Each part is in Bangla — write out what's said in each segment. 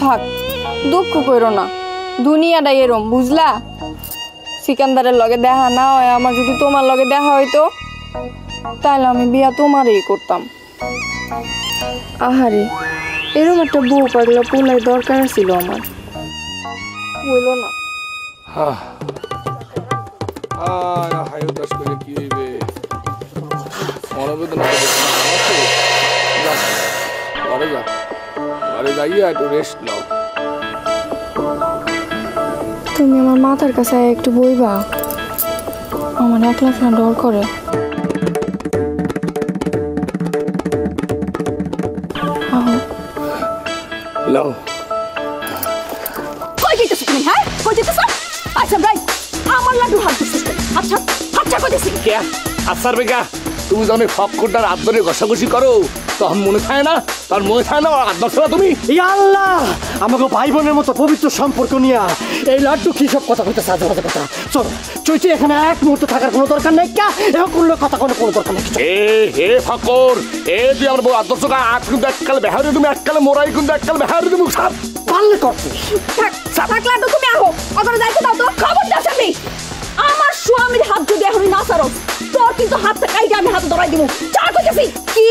থাক দুঃখ করো না, দুনিয়াটা এরম বুঝলা। সিকান্দারের লগে দেখা না হয়, আমার যদি তোমার লগে দেখা হইতো তাহলে আমি বিয়া তোমারই করতাম। আহারে, এরম একটা বউ পাগলা পোলাই দরকার ছিল আমার, হইল না। তুমি আমার মাথার কাছে একটু বইবা, আমার একলা একলা ডর করে। তুমি যখন ফক্করটার হাত ধরে ঘষাঘষি করো তখন মনে থাকে না, তার মনে থাকে না হাত ধরছো না তুমি? আল্লাহ, আমাকে ভাই বোনের মতো পবিত্র সম্পর্ক নিয়ে এই লাড্ডু কি সব কথা বলতে সাহায্য করতে কথা। চল চৈতি, এখানে এক মুহূর্তে থাকার কোনো দরকার নেই। কে এখন করলে কথা কোনো দরকার নেই। হে ফক্কর, এ তুই আমার বউ হাত ধরছো না? আজ কিন্তু এককালে বেহারে তুমি, এককালে মোরাই কিন্তু এককালে বেহারে তুমি। সাপ পারলে করতে লাড্ডু তুমি আহো, ওখানে যাইতে দাও তো। খবর দাস, আমি আমার স্বামীর হাত যদি এখনই না ছাড়ো তোর কিন্তু হাতটা কাইটে আমি হাতে ধরাই দিব। চা কইতেছি কি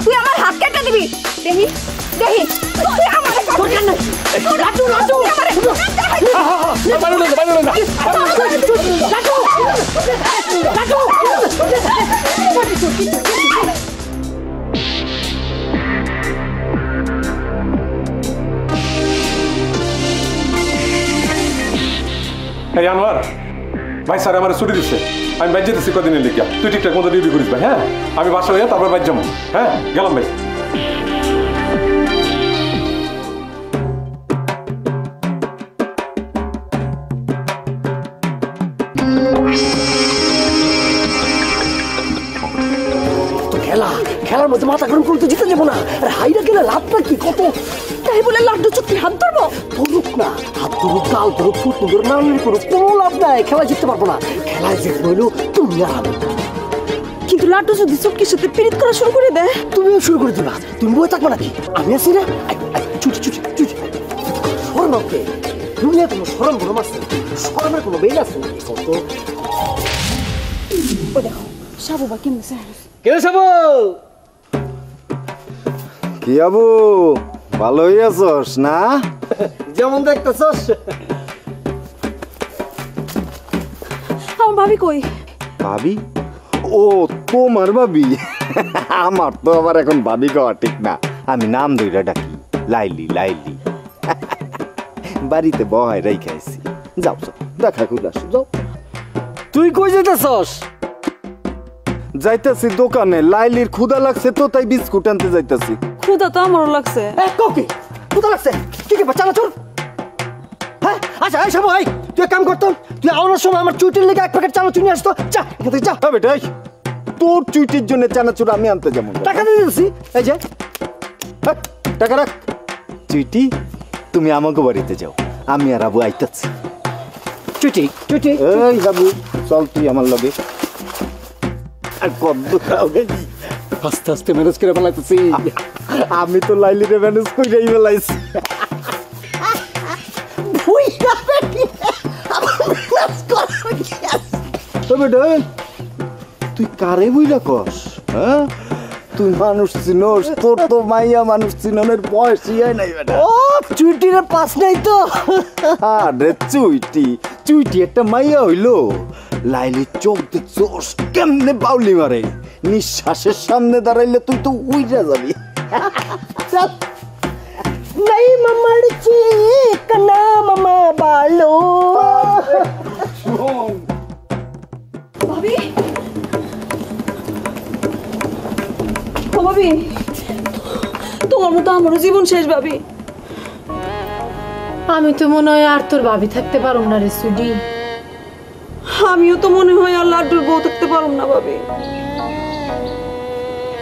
তুই আমার হাত কেটে দিবি? দেখি দেখি তুই আমার দরকার নাই। লাড্ডু লাড্ডু আনোয়ার ভাই, স্যার আমার ছুটি দিচ্ছে, আমি বাইর যেতেছি কদিনের লিখিয়া। তুই ঠিকঠাক মতো ডিউটি করিস ভাই। হ্যাঁ, আমি বাসা হইয়া তারপর বাইর যাবো। হ্যাঁ, গেলাম ভাই। খেলার মধ্যে মাথা গরম করতে জিতে যাবো না। আর হাইরা গেলে লাভটা কি? কত তাই বলে লাড্ডু চুক্তি হাত ধরবো? ধরুক না, হাত ধরুক, গাল ধরুক, ফুট ধরুক, না করুক, কোনো লাভ নাই। খেলায় জিততে পারবো না। খেলায় যে হইলো তুমি আর আমি। কিন্তু লাড্ডু যদি চুক্তির সাথে পিরিত করা শুরু করে দেয়, তুমিও শুরু করে দিবা। তুমি বই থাকবো নাকি? আমি আছি না। চুটি চুটি চুটি সরম ওকে। দুনিয়া কোনো সরম ভরম আছে? সরমের কোনো বেল আছে নাকি? কত ও দেখো সাবু বা কেমন কে সাবু? কি আবু, ভালোই আছস না? যেমন দেখতেছস। আমার ভাবি কই? ভাবি? ও তোমার ভাবি? আমার তো আবার এখন ভাবি গাওয়া ঠিক না, আমি নাম ধইরা ডাকি লাইলি। লাইলি বাড়িতে বহাই রাইখাইছি। যাও যাও, দেখা করে আসো, যাও। তুই কই যেতেছস? যাইতাছি দোকানে, লাইলির ক্ষুধা লাগছে তো তাই বিস্কুট আনতে যাইতাছি। ক্ষুধা তো আমারও লাগছে। কি ক্ষুধা লাগছে? কি কি বাচ্চা চল। হ্যাঁ আচ্ছা, এই সব ভাই তুই এক কাম করতো, তুই আওয়ার সময় আমার চুটির লেগে এক প্যাকেট চানাচুর নিয়ে আসতো। যা এখান থেকে যা। বেটা, তোর চুইটির জন্য চানাচুর আমি আনতে যাবো? টাকা দিয়ে দিচ্ছি, এই যে টাকা রাখ। চুইটি, তুমি আমাকে বাড়িতে যাও, আমি আর আবু আইতাছি। চুটি চুটি এই বাবু চল তুই আমার লগে। আর কদ্দ খাওয়া আস্তে আস্তে ম্যানেজ করে ফেলাইতেছি। আমি তো লাইলিরে ম্যানেজ করেই ফেলাইছি। তুই কারে বুঝলা কস? হ্যাঁ, তুই মানুষ চিনোস? তোর তো মাইয়া মানুষ চিননের বয়সই হয় নাই বেটা। ও চুইটির পাস নাই তো। আরে চুইটি, চুইটি একটা মাইয়া হইলো। লাইলির চোখ দেখছোস কেমনে বাউলি মারে, নিঃশ্বাসের সামনে দাঁড়াইলে তুই তো উইরা যাবি। নাই মামার চিক না মামা বালো। ভাবি, ও ভাবি, তোমার মতো আমারও জীবন শেষ ভাবি। আমি তো মনে হয় আর তোর ভাবি থাকতে পারো না রে সুডি। আমিও তো মনে হয় আর লাড্ডুর বউ থাকতে পারব না ভাবি।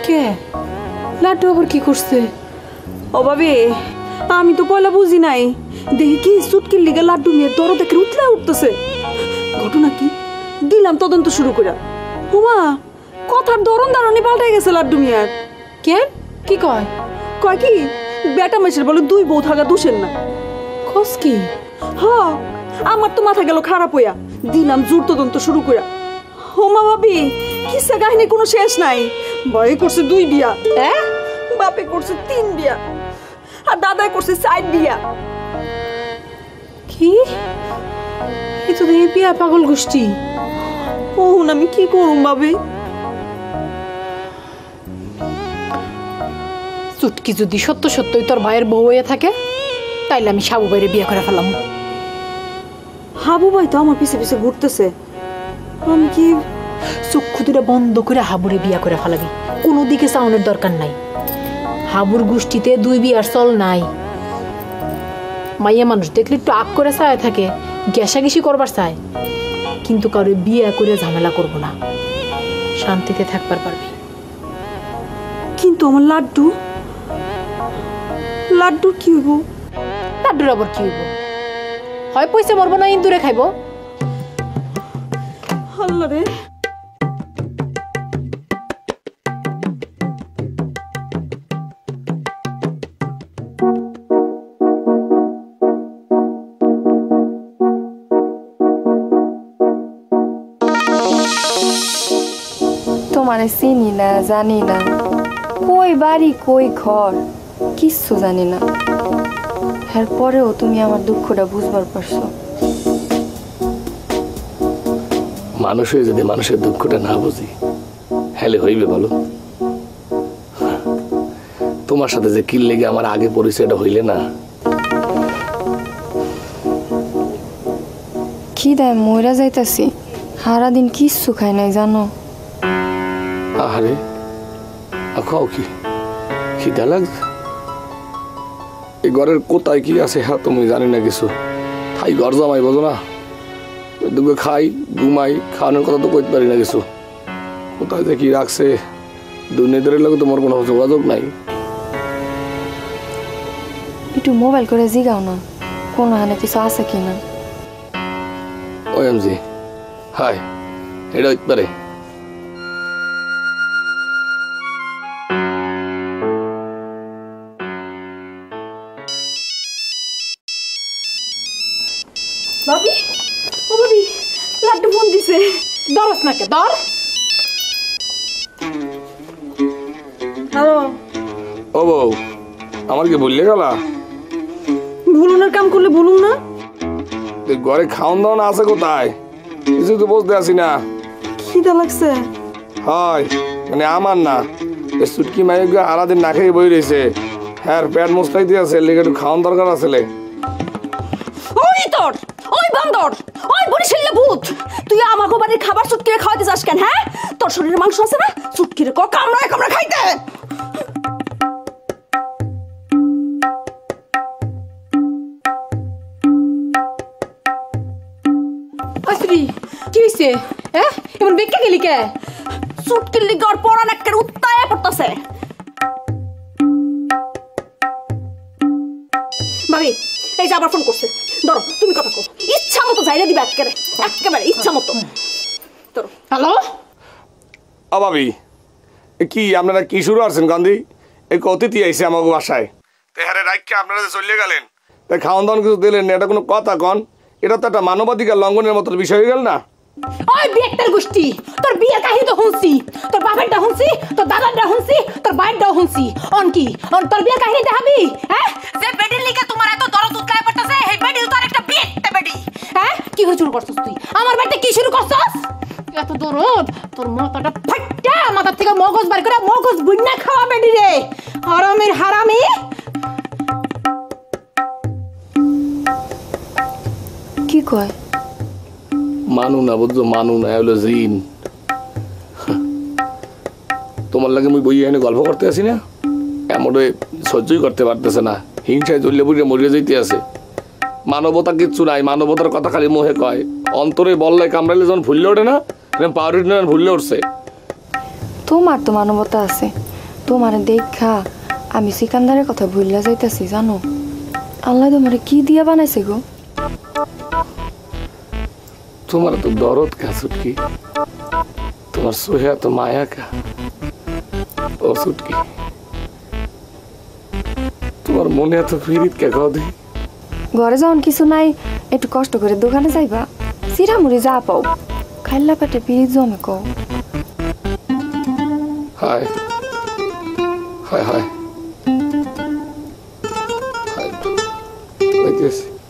কে লাড্ডু আবার কি করছে? ও ভাবি, আমি তো পয়লা বুঝি নাই, দেখি কি সুটকির লিগে লাড্ডু মেয়ের দরদ দেখে উঠলে উঠতেছে। ঘটনা কি দিলাম তদন্ত শুরু করে। হুমা কথার ধরন ধারণই পাল্টাই গেছে লাড্ডু মিয়ার। কে কি কয়? কয় কি বেটা মেশের বলে দুই বউ থাকা দোষের না। খোঁজ কি? হ্যাঁ, আমার তো মাথা গেল খারাপ হইয়া, দিলাম জোর তদন্ত শুরু কইরা। হোমা ভাবি, কিসা কাহিনী কোনো শেষ নাই। ভয়ে করছে 2 বিয়া, বাপে করছে 3 বিয়া, আর দাদাই করছে 4 বিয়া। কি? এ তো দেখি বিয়া পাগল গোষ্ঠী। ওহন আমি কি করুম ভাবি? চুটকি যদি সত্য সত্যই তোর ভাইয়ের বউ হয়ে থাকে, তাইলে আমি সাবু ভাইরে বিয়ে করে ফেলাম। হাবু ভাই তো আমার পিছে পিছে ঘুরতেছে, আমি কি? চক্ষু দুটা বন্ধ করে হাবুরে বিয়া করে ফেলাবি, কোনো দিকে চাউনের দরকার নাই। হাবুর গোষ্ঠীতে 2 বিয়ার চল নাই। মাইয়া মানুষ দেখলে একটু আগ করে চায় থাকে, ঘেঁষাঘেঁষি করবার চায়, কিন্তু কারো বিয়ে করে ঝামেলা করবো না, শান্তিতে থাকবার পারবি। কিন্তু আমার লাড্ডু, লাড্ডুর কি হইব? লাড্ডুর আবার কি হইব? হয় পয়সা মরবো না ইন্দুরে খাইব। আল্লাহ রে, তোমারে চিনি না, জানি না, কই বাড়ি কই ঘর কিচ্ছু জানি না, এরপরেও তুমি আমার দুঃখটা বুঝবার পারছো। মানুষ হয়ে যদি মানুষের দুঃখটা না বুঝি, হেলে হইবে বলো? তোমার সাথে যে কি লেগে আমার আগে পরিচয়টা হইলে না, খিদায় মইরা যাইতাছি, সারাদিন কিচ্ছু খাই নাই জানো। আরে খাও কি, খিদা লাগছে? এই ঘরের কোথায় কি আছে হ্যাঁ তুমি জানি না কিছু, তাই ঘর জামাই বোঝো না? দুপুরে খাই ঘুমাই, খাওয়ানোর কথা তো কইতে পারি না কিছু। কোথায় যে কি রাখছে, দুর্নীতির লোক তোমার কোনো যোগাযোগ নাই। একটু মোবাইল করে জিগাও না, কোনো হানে কিছু আছে কিনা। ওএমজি, হাই, এটা হইতে পারে। ভাবি, ও ভাবি, লাড্ডু ফোন দিছে। দরস না কে দর। হ্যালো, ও বউ, আমার কি বললে গেলা? ভুলুনের কাম করলে বলুন না। ঘরে খাওন দাওয়ান আছে কোথায়? কিছু তো বুঝতে আসি না। খিদা লাগছে। হয় মানে আমার না, সুটকি মাইক সারাদিন না খেয়ে বই রয়েছে, হ্যাঁ পেট মুস্তাই দিয়ে আছে, লেগে একটু খাওয়ান দরকার আছে। ওই তোর, ওই বান্দর, ওই বরিশালে ভূত, তুই আমাকে বাড়ির খাবার চুটকিরে খাওয়াতে যাস কেন? হ্যাঁ, তোর শরীরে মাংস আছে না, চুটকিরে ক কামড়ায় কামড়া খাইতে। আসরি কি হইছে? এমন বেক্কা গেলি কে? চুটকির লিগে ওর পড়া নাকের উত্তায় পড়তাছে। ভাবি, এই যে আবার ফোন করছে, ধরো তুমি কথা কো, ইচ্ছা মতো যাইরে দিবা, একেবারে একেবারে ইচ্ছা মতো। ধরো। হ্যালো, ভাবি, কি আপনারা কি শুরু করছেন গান্ধী? এই অতিথি আইসে আমাকে বাসায়, তেহারে রাখকে আপনারা যে চলে গেলেন, তাই খাওয়ান দাওয়ান কিছু দিলেন না, এটা কোনো কথা কন? এটা তো একটা মানবাধিকার লঙ্ঘনের মতো বিষয় হয়ে গেল না? ওই বিয়ের গোষ্ঠী, তোর বিয়ের কাহিনী তো শুনছি, তোর বাপেরটা শুনছি, তোর দাদারটা শুনছি, তোর ভাইয়েরটাও শুনছি। অন কি অন তোর বিয়ের কাহিনী দেখাবি? হ্যাঁ, যে বেডির লিগে তোমার এত দরদ উতলায় পড়তেছে, এই বেডি তো আরেকটা বিয়ে বেডি। হ্যাঁ, কি শুরু করছস তুই? আমার বাড়িতে কি শুরু করছস? এত দরদ, তোর মাথাটা ফাটটা, মাথা থেকে মগজ বার করে মগজ বুইন্না খাওয়া বেডি রে, হারামের হারামি। কি কয়? মানু না বুঝছো, মানু না, হলো জিন। তোমার লাগে মুই বই এনে গল্প করতে আসি না, এমন সহ্যই করতে পারতেছে না, হিংসায় জ্বললে বুড়িয়ে মরিয়ে যেতে আছে। মানবতা কিচ্ছু নাই, মানবতার কথা খালি মোহে কয়, অন্তরে বললে কামড়াইলে যখন ভুললে ওঠে না, পাউরুটি না ভুললে উঠছে। তোমার তো মানবতা আছে, তোমার দেখা আমি সিকান্দারের কথা ভুললা যাইতাছি জানো। আল্লাহ তোমারে কি দিয়া বানাইছে গো? তোমার তো দরদ কা সুটকি, তোমার সোহে তো মায়া কা। ও সুটকি, তোমার মনে এত ফিরিত কে খাও দি ঘরে যখন কিছু নাই একটু কষ্ট করে দোকানে যাইবা চিরামুড়ি যা পাও খাইলা পেটে পিড়ি জমে কও হায় হায় হায় হায়